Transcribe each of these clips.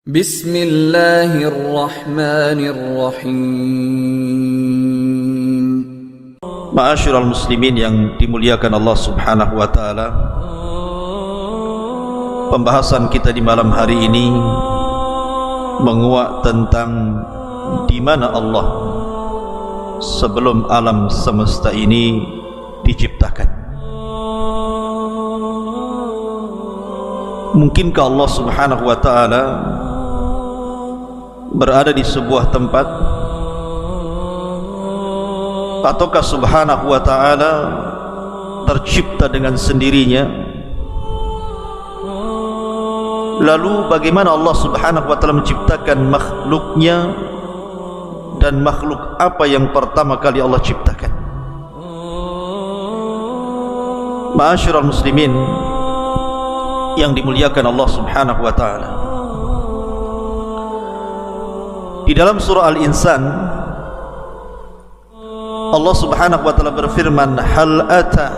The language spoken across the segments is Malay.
Bismillahirrahmanirrahim. Ma'asyiral muslimin yang dimuliakan Allah Subhanahu wa taala. Pembahasan kita di malam hari ini menguak tentang di mana Allah sebelum alam semesta ini diciptakan. Mungkinkah Allah Subhanahu wa taala berada di sebuah tempat, ataukah Subhanahu wa ta'ala tercipta dengan sendirinya? Lalu bagaimana Allah Subhanahu wa ta'ala menciptakan makhluknya, dan makhluk apa yang pertama kali Allah ciptakan? Ma'asyiral muslimin yang dimuliakan Allah Subhanahu wa ta'ala, di dalam surah Al-Insan Allah Subhanahu wa ta'ala berfirman, hal ata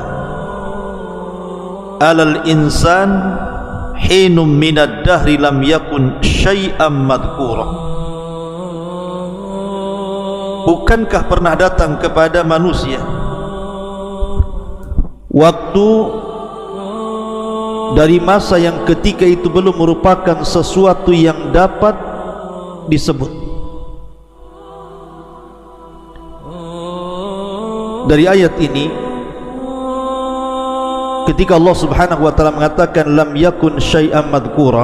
alal insan hinum minad dahri lam yakun syai'am madhkura. Bukankah pernah datang kepada manusia waktu dari masa yang ketika itu belum merupakan sesuatu yang dapat disebut? Dari ayat ini, ketika Allah Subhanahu wa ta'ala mengatakan lam yakun syai'an madhkura,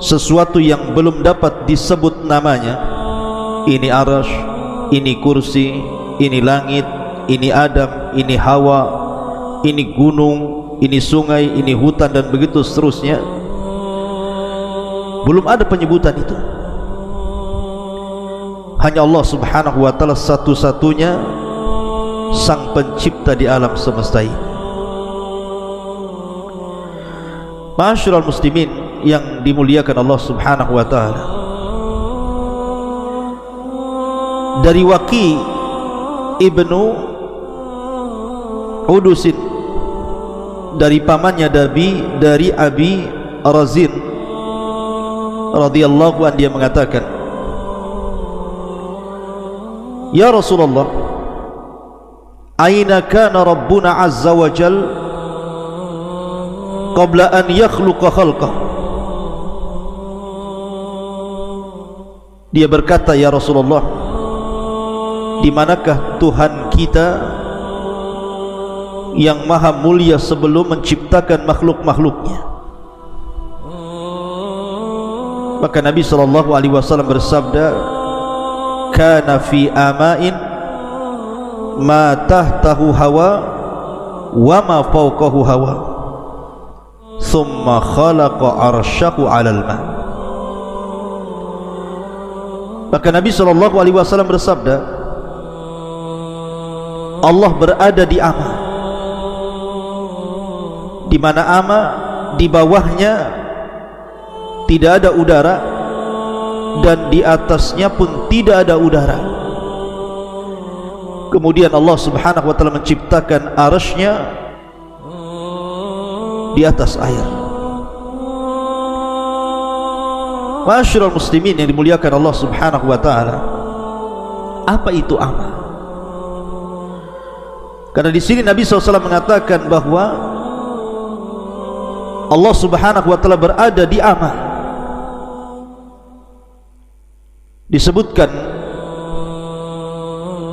sesuatu yang belum dapat disebut namanya, ini arasy, ini kursi, ini langit, ini Adam, ini Hawa, ini gunung, ini sungai, ini hutan, dan begitu seterusnya. Belum ada penyebutan itu. Hanya Allah Subhanahu wa ta'ala satu-satunya sang pencipta di alam semesta ini. Ma'asyiral muslimin yang dimuliakan Allah Subhanahu wa ta'ala, dari Waqi ibnu Udusin, dari pamannya dari Abi Razin radhiyallahu anhu, dia mengatakan, ya Rasulullah, aina kana Rabbuna azza wa jal qabla an yakhluqa khalqah? Dia berkata, ya Rasulullah, di manakah Tuhan kita yang maha mulia sebelum menciptakan makhluk-makhluknya? Maka Nabi SAW bersabda, kana fi ama'in ma tahtahu hawa wa ma fawqahu hawa thumma khalaqa arsyahu 'alal ma. Maka Nabi SAW bersabda, Allah berada di ama, di mana ama di bawahnya tidak ada udara, dan di atasnya pun tidak ada udara. Kemudian Allah Subhanahu wa ta'ala menciptakan arasy-Nya di atas air. Ma'asyiral muslimin yang dimuliakan Allah Subhanahu wa ta'ala, apa itu ama? Karena di sini Nabi SAW mengatakan bahwa Allah Subhanahu wa ta'ala berada di ama. Disebutkan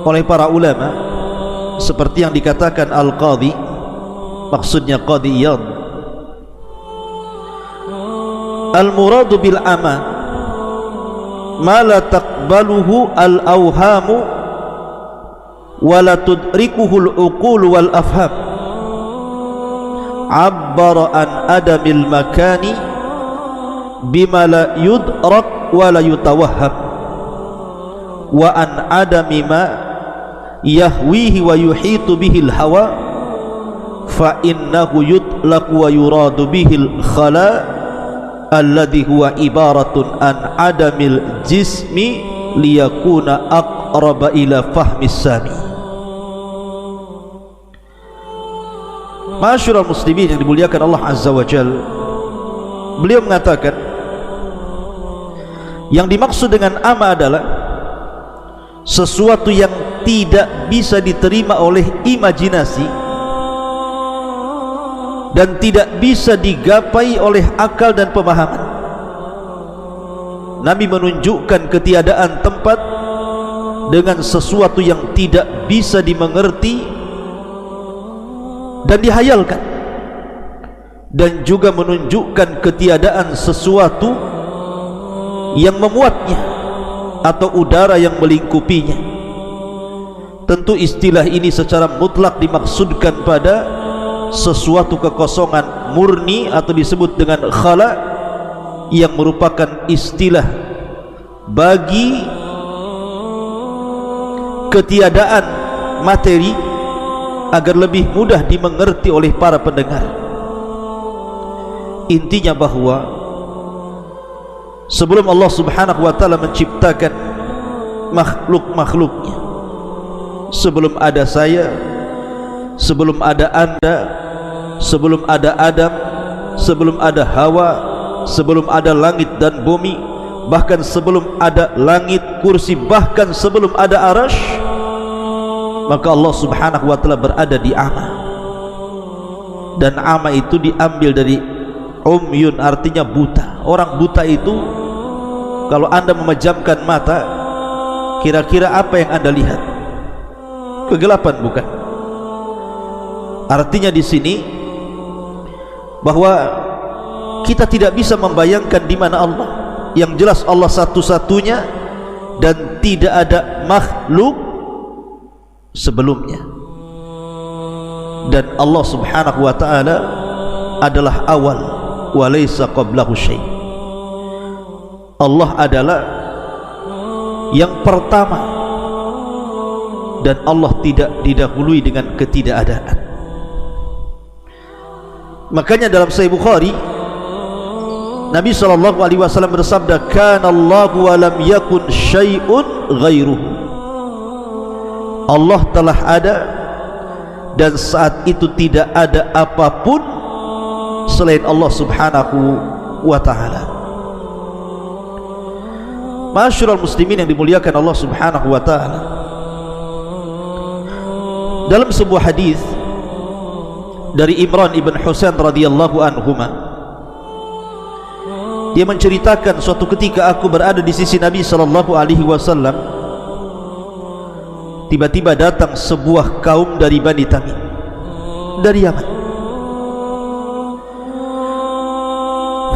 oleh para ulama seperti yang dikatakan Al-Qadhi, maksudnya Qadhi Iyad, al-muradu bil ama ma la taqbaluhu al-awhamu wa la tudrikuhu al-uqul wal afham, abbara an adamil makani bima la yudrak wa la yutawahham, wa an adami ma yahwihi wa yuhitu bihil hawa, fa innahu yutlaq wa yuradu bihil khala alladhi huwa ibaratun an adamil jismi liyakuna aqraba ila fahmis sami. Ma'asyiral muslimin yang dimuliakan Allah Azza wa Jalla, beliau mengatakan yang dimaksud dengan ama adalah sesuatu yang tidak bisa diterima oleh imajinasi dan tidak bisa digapai oleh akal dan pemahaman. Nabi menunjukkan ketiadaan tempat dengan sesuatu yang tidak bisa dimengerti dan dihayalkan, dan juga menunjukkan ketiadaan sesuatu yang memuatnya atau udara yang melingkupinya. Tentu istilah ini secara mutlak dimaksudkan pada sesuatu kekosongan murni atau disebut dengan khala, yang merupakan istilah bagi ketiadaan materi agar lebih mudah dimengerti oleh para pendengar. Intinya bahwa sebelum Allah Subhanahu wa ta'ala menciptakan makhluk-makhluknya, sebelum ada saya, sebelum ada Anda, sebelum ada Adam, sebelum ada Hawa, sebelum ada langit dan bumi, bahkan sebelum ada langit, kursi, bahkan sebelum ada arasy, maka Allah Subhanahu wa ta'ala berada di ama. Dan ama itu diambil dari umyun, artinya buta. Orang buta itu, kalau Anda memejamkan mata, kira-kira apa yang Anda lihat? Kegelapan, bukan? Artinya di sini bahwa kita tidak bisa membayangkan di mana Allah. Yang jelas Allah satu-satunya dan tidak ada makhluk sebelumnya. Dan Allah Subhanahu wa ta'ala adalah awal wa laysa qablahu syai'. Allah adalah yang pertama dan Allah tidak didahului dengan ketidakadaan. Makanya dalam Sahih Bukhari Nabi SAW bersabda, kana Allahu wa lam yakun syai'un ghairuhu. Allah telah ada dan saat itu tidak ada apapun selain Allah Subhanahu wa ta'ala. Ma'asyiral muslimin yang dimuliakan Allah Subhanahu wa ta'ala, dalam sebuah hadis dari Imran ibn Husain radhiyallahu anhuma, dia menceritakan suatu ketika aku berada di sisi Nabi sallallahu alaihi wasallam, tiba-tiba datang sebuah kaum dari Bani Tamim, dari Yaman.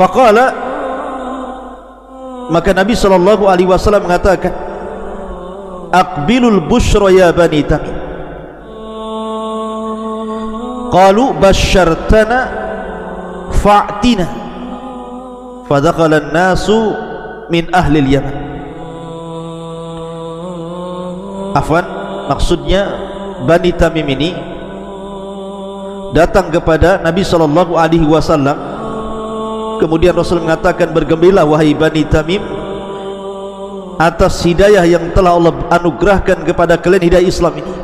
Faqala, maka Nabi sallallahu alaihi wasallam mengatakan, aqbilul busyra ya Bani Tamim. Qalu basyartana fa'tina. Fadakhala an-nasu min ahli al-Yaman. Afwan, maksudnya Bani Tamim ini datang kepada Nabi sallallahu alaihi wasallam. Kemudian Rasul mengatakan, bergembiralah wahai Bani Tamim atas hidayah yang telah Allah anugerahkan kepada kalian, hidayah Islam ini.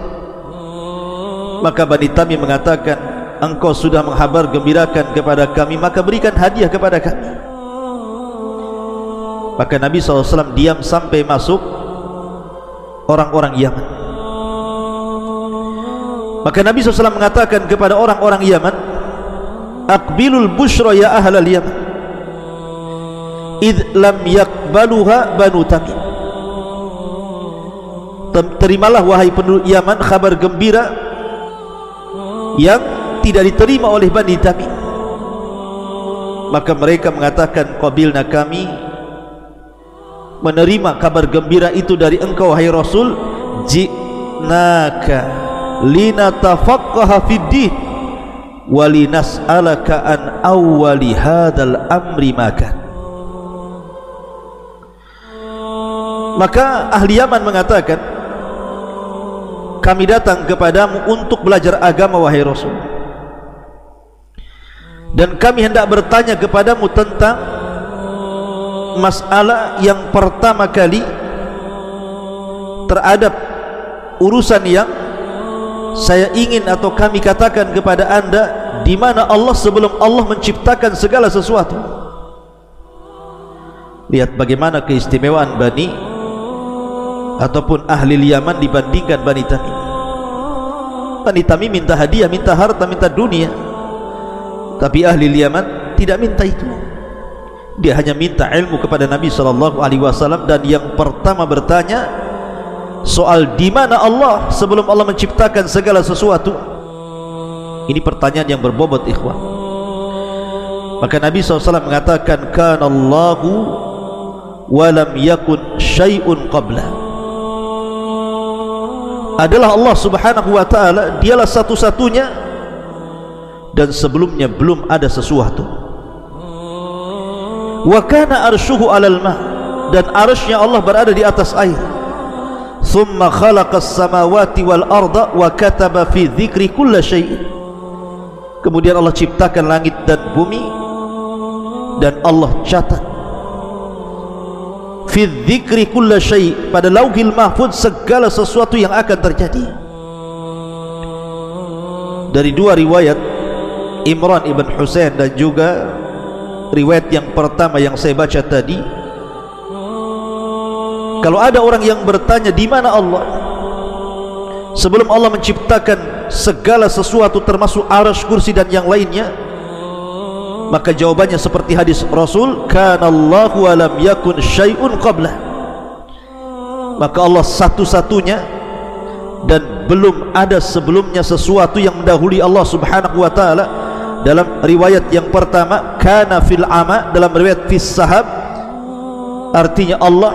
Maka Bani Tamim mengatakan, engkau sudah menghabar gembirakan kepada kami, maka berikan hadiah kepada kami. Maka Nabi SAW diam sampai masuk orang-orang Yaman. Maka Nabi SAW mengatakan kepada orang-orang Yaman, aqbilul busyra ya ahlal Yaman, idh lam yakbaluha Banu Tamim. Terimalah wahai penduduk Yaman kabar gembira yang tidak diterima oleh Bani Tamim. Maka mereka mengatakan, qabilna, kami menerima kabar gembira itu dari engkau wahai Rasul. Ji'naka linatafaqqaha fid din wa linas'alaka an awwali hadzal amri maka. Maka ahli Yaman mengatakan, kami datang kepadamu untuk belajar agama wahai Rasul, dan kami hendak bertanya kepadamu tentang masalah yang pertama kali terhadap urusan yang saya ingin atau kami katakan kepada anda, di mana Allah sebelum Allah menciptakan segala sesuatu. Lihat bagaimana keistimewaan Bani ataupun ahli Yaman dibandingkan Bani Tamim. Bani Tamim minta hadiah, minta harta, minta dunia, tapi ahli Yaman tidak minta itu. Dia hanya minta ilmu kepada Nabi SAW, dan yang pertama bertanya soal di mana Allah sebelum Allah menciptakan segala sesuatu. Ini pertanyaan yang berbobot, ikhwan. Maka Nabi SAW mengatakan, kana Allahu wa lam yakun syai'un qabla. Adalah Allah Subhanahu wa ta'ala, dialah satu-satunya, dan sebelumnya belum ada sesuatu. Wa kana arshuhu 'alal ma', dan arsy-Nya Allah berada di atas air. Thumma khalaqas samawati wal arda wa kataba fi dzikri kulli syai'. Kemudian Allah ciptakan langit dan bumi, dan Allah catat fi dzikri kulli syai', pada lauhil mahfuz segala sesuatu yang akan terjadi. Dari dua riwayat, Imran ibn Husain dan juga riwayat yang pertama yang saya baca tadi, kalau ada orang yang bertanya di mana Allah sebelum Allah menciptakan segala sesuatu termasuk arsy, kursi dan yang lainnya, maka jawabannya seperti hadis Rasul, kana Allahu wa lam yakun syai'un qabla. Maka Allah satu-satunya dan belum ada sebelumnya sesuatu yang mendahului Allah Subhanahu wa ta'ala. Dalam riwayat yang pertama, kana fil ama, dalam riwayat fis sahab, artinya Allah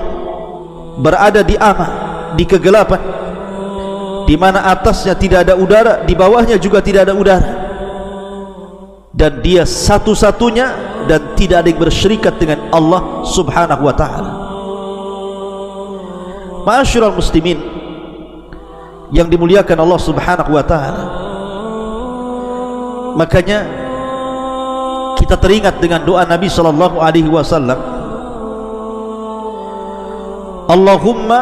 berada di ama, di kegelapan, di mana atasnya tidak ada udara, di bawahnya juga tidak ada udara, dan dia satu-satunya dan tidak ada yang bersyirikat dengan Allah Subhanahu wa ta'ala. Ma'asyiral muslimin yang dimuliakan Allah Subhanahu wa ta'ala, makanya kita teringat dengan doa Nabi sallallahu alaihi wasallam, Allahumma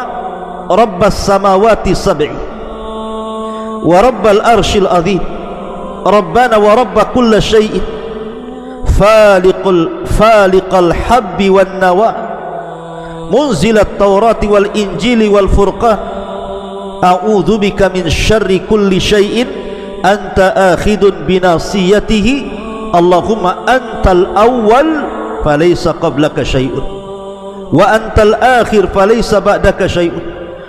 rabbas samawati sab'i wa rabbal arshil azim, rabbana wa rabba kulli syai'in, faliqal habbi wan nawa, munzilat taurati wal injili wal furqan, a'udzu bika min syarri kulli syai'in anta akhidun binasiyatihi, Allahumma antal awwal falaysa qablaka syai'un, wa antal akhir falaysa ba'daka syai'un,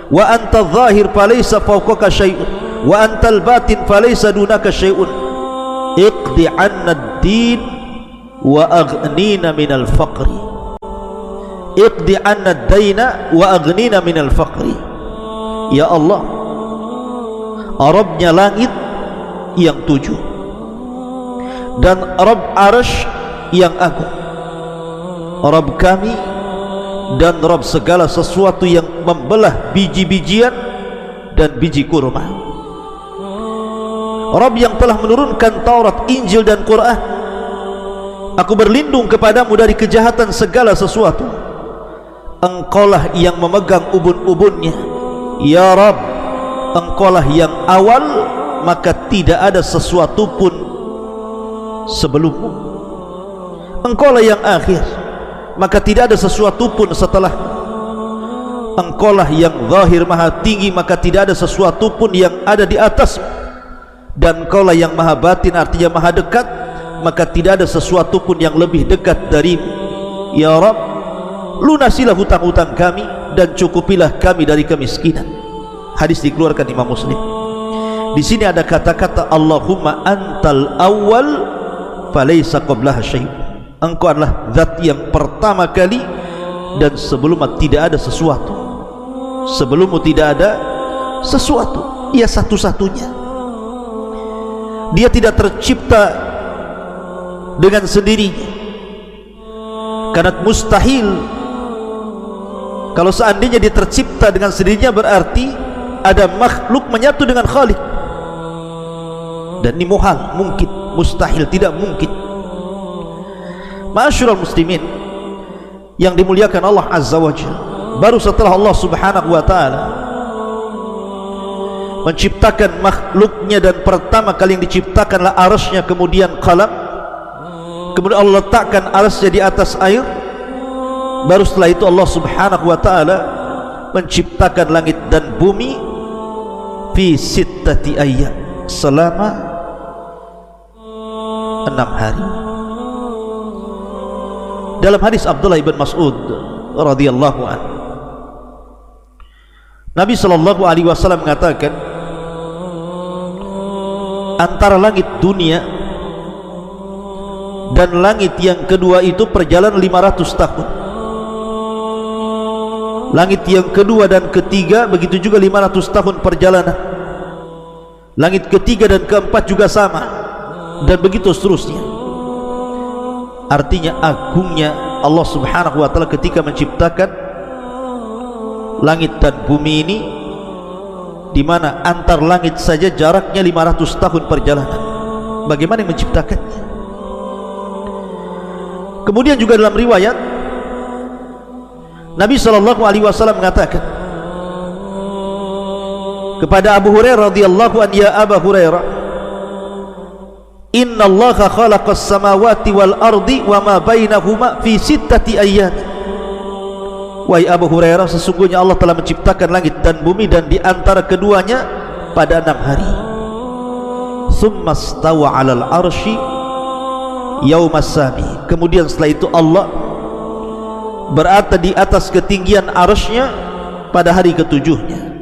wa antal zahir falaysa fawqaka syai'un, wa antal batin falaysa dunaka syai'un, iqdi 'anna ad-din wa aghnina minal faqri, iqdi 'anna ad-daina wa aghnina minal faqri. Ya Allah, Rabbnya langit yang 7 dan Rabb arsy yang agung, Rabb kami dan Rabb segala sesuatu yang membelah biji-bijian dan biji kurma, Rabb yang telah menurunkan Taurat, Injil dan Quran. Aku berlindung kepadamu dari kejahatan segala sesuatu. Engkaulah yang memegang ubun-ubunnya, ya Rabb. Engkaulah yang awal, maka tidak ada sesuatu pun sebelummu. Engkaulah yang akhir, maka tidak ada sesuatu pun setelah. Engkaulah yang zahir maha tinggi, maka tidak ada sesuatu pun yang ada di atas. Dan Engkaulah yang maha batin, artinya maha dekat, maka tidak ada sesuatu pun yang lebih dekat darimu. Ya Rabb, lunasilah hutang-hutang kami dan cukupilah kami dari kemiskinan. Hadis dikeluarkan Imam Muslim. Di sini ada kata-kata Allahumma antal awwal falaysa qablaha syai'. Engkau adalah zat yang pertama kali dan sebelumnya tidak ada sesuatu. Sebelummu tidak ada sesuatu. Ia satu-satunya. Dia tidak tercipta dengan sendirinya, karena mustahil. Kalau seandainya dia tercipta dengan sendirinya, berarti ada makhluk menyatu dengan Khalik, dan ini muhal, mungkin, mustahil, tidak mungkin. Ma'asyiral muslimin yang dimuliakan Allah Azza wa Jalla, baru setelah Allah Subhanahu wa ta'ala menciptakan makhluknya, dan pertama kali yang diciptakanlah arsy-Nya, kemudian qalam, kemudian Allah letakkan arsy-Nya di atas air, Baru setelah itu Allah subhanahu wa ta'ala menciptakan langit dan bumi fi sittati ayyam, selama 6 hari. Dalam hadis Abdullah ibn Mas'ud radhiyallahu anhu, Nabi sallallahu alaihi wasallam mengatakan, antara langit dunia dan langit yang kedua itu perjalanan 500 tahun. Langit yang kedua dan ketiga begitu juga 500 tahun perjalanan. Langit ketiga dan keempat juga sama, dan begitu seterusnya. Artinya agungnya Allah subhanahu wa ta'ala ketika menciptakan langit dan bumi ini, di mana antar langit saja jaraknya 500 tahun perjalanan. Bagaimana yang menciptakannya? Kemudian juga dalam riwayat Nabi sallallahu alaihi wasallam mengatakan kepada Abu Hurairah radhiyallahu anhu, ya Abu Hurairah, inna Allaha khalaqas samawati wal ardi wa ma bainahuma fi sittati ayyam. Wahai Abu Hurairah, sesungguhnya Allah telah menciptakan langit dan bumi dan di antara keduanya pada 6 hari. Tsumma stawa 'alal arsy yaumas sabi. Kemudian setelah itu Allah berada di atas ketinggian arsy-Nya pada hari ketujuhnya.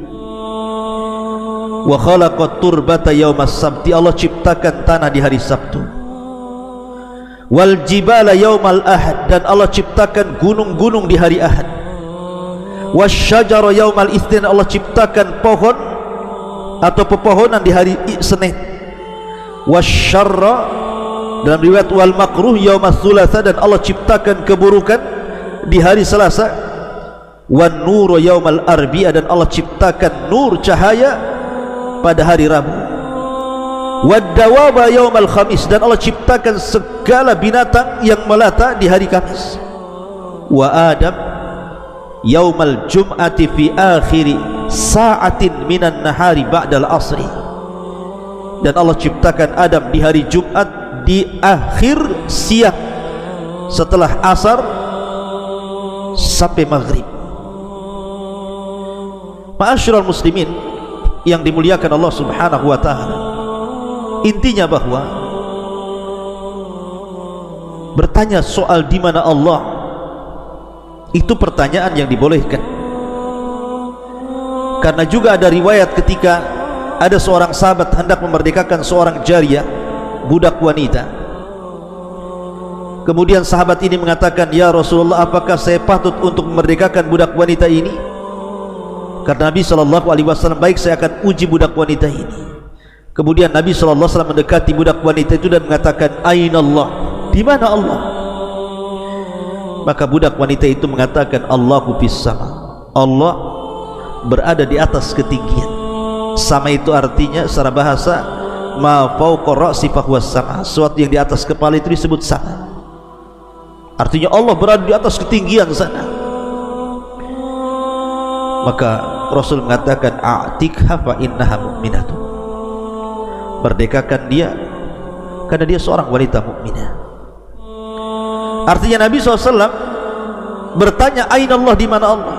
Wa khalaqat turbata yaumas sabti. Allah ciptakan tanah di hari Sabtu. Wal jibala yaumal ahad. Dan Allah ciptakan gunung-gunung di hari Ahad. Wasyajara yaumal itsnin. Allah ciptakan pohon atau pepohonan di hari Senin. Wasyarra, dalam riwayat wal makruh yaumas tsulatsa. Dan Allah ciptakan keburukan di hari Selasa. Wan nuru yaumal arbi'a. Dan Allah ciptakan nur, cahaya, pada hari Rabu. Wad-dawaba yaumal khamis. Dan Allah ciptakan segala binatang yang melata di hari Kamis. Wa Adam yaumal jum'ati fi akhiri sa'atin minan nahari ba'dal asri. Dan Allah ciptakan Adam di hari Jumat di akhir siang setelah asar sampai maghrib. Ma'asyiral muslimin yang dimuliakan Allah subhanahu wa ta'ala, intinya bahwa bertanya soal di mana Allah itu pertanyaan yang dibolehkan. Karena juga ada riwayat ketika ada seorang sahabat hendak memerdekakan seorang jariyah, budak wanita. Kemudian sahabat ini mengatakan, ya Rasulullah, apakah saya patut untuk memerdekakan budak wanita ini? Karena Nabi SAW, baik, saya akan uji budak wanita ini. Kemudian Nabi SAW mendekati budak wanita itu dan mengatakan, Aina Allah? Di mana Allah? Maka budak wanita itu mengatakan, Allahu fis sama. Allah berada di atas ketinggian. Sama itu artinya secara bahasa ma fawqa ra'si fahuwa sama. Sesuatu yang di atas kepala itu disebut sama. Artinya Allah berada di atas ketinggian sana. Maka Rasul mengatakan, a'tikha fa innaha mu'minatun. Merdekakan dia karena dia seorang wanita mukminah. Artinya Nabi SAW bertanya, aina Allah? Di mana Allah?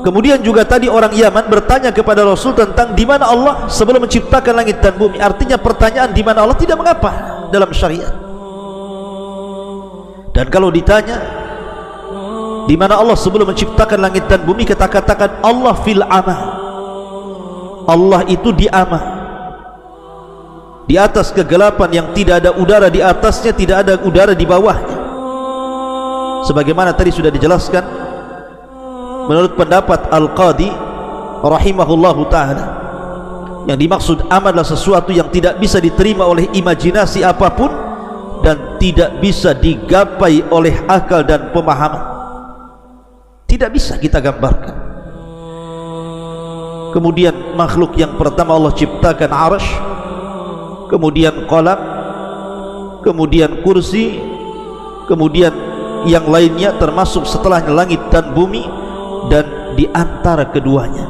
Kemudian juga tadi orang Yaman bertanya kepada Rasul tentang di mana Allah sebelum menciptakan langit dan bumi. Artinya pertanyaan di mana Allah tidak mengapa dalam syariat. Dan kalau ditanya di mana Allah sebelum menciptakan langit dan bumi, kita katakan Allah fil amah. Allah itu di amah, di atas kegelapan yang tidak ada udara di atasnya, tidak ada udara di bawahnya. Sebagaimana tadi sudah dijelaskan menurut pendapat Al-Qadi rahimahullahu ta'ala, yang dimaksud amah adalah sesuatu yang tidak bisa diterima oleh imajinasi apapun dan tidak bisa digapai oleh akal dan pemahaman. Tidak bisa kita gambarkan. Kemudian makhluk yang pertama Allah ciptakan arsy, kemudian qalam, kemudian kursi, kemudian yang lainnya termasuk setelahnya langit dan bumi, dan di antara keduanya